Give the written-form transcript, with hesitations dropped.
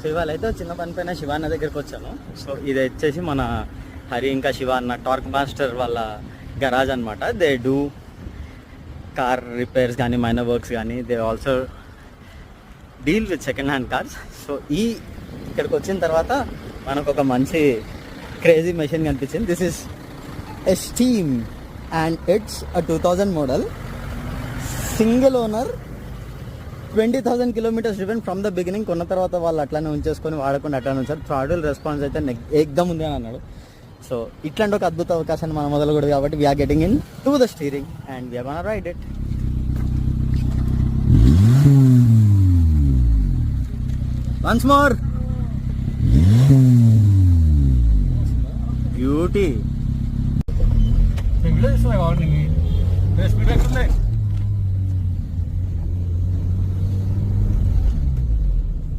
So ఇవాళ అయితే చిన్న పని పైన శివ అన్న దగ్గరికి వచ్చాను. సో ఇది వచ్చేసి మన హరి ఇంకా శివ అన్న టార్క్ మాస్టర్ వాళ్ళ గరాజ్ అనమాట. దే డూ కార్ రిపేర్స్ కానీ మైనర్ వర్క్స్ కానీ they also deal with second hand cars. So ఇక్కడికి వచ్చిన తర్వాత మనకు ఒక మంచి క్రేజీ మెషిన్ కనిపించింది. This is a steam and it's 2000 model, single owner, 20,000 kilometres driven from the beginning. కొన్న తర్వాత వాళ్ళు అట్లానే ఉంచేసుకొని వాడకుండా అట్లానే ఉంచారు. ప్రాడల్ రెస్పాన్స్ అయితే ఏకదమ్ ఉంది అని అన్నాడు. సో ఇట్లాంటి ఒక అద్భుత అవకాశాన్ని మనం మొదలుకూడదు కాబట్టి we're getting into the steering and we're gonna ride it. Once more beauty. Speed